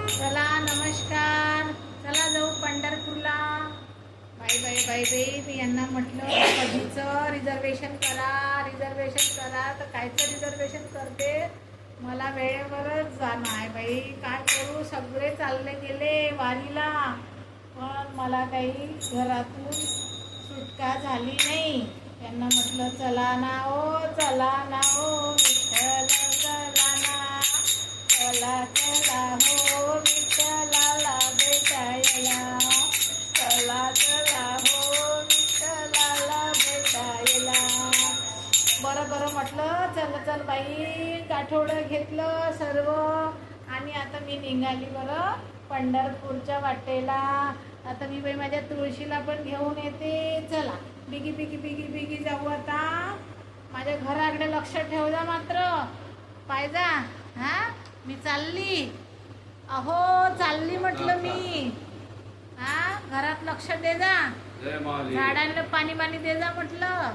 चला नमस्कार. चला जाऊ पंढरपूरला. बाई बाई बाई बाई मी यांना म्हटलं कधीचं रिझर्वेशन करा तर कायचं रिझर्वेशन करते. मला वेळेवरच जाणं आहे बाई. काय करू, सगळे चालले गेले वारीला, पण मला काही घरातून सुटका झाली नाही. त्यांना म्हटलं चला ना ओ विठ्ठल चला ना, चला हो विठ्ठलाला भेटायला, चला हो विठ्ठलाला भेटायला. बरं म्हटलं चल बाई. गाठोडं घेतलं सर्व आणि आता मी निघाली बरं पंढरपूरच्या वाटेला. आता मी बाई माझ्या तुळशीला पण घेऊन येते. चला बिगी जाऊ आता. माझ्या घराकडे लक्ष ठेव जा मात्र. पाहिजा मी चालली. अहो चालली म्हटलं मी. घरात लक्ष दे जा. झाडांना पाणी दे जा म्हटलं.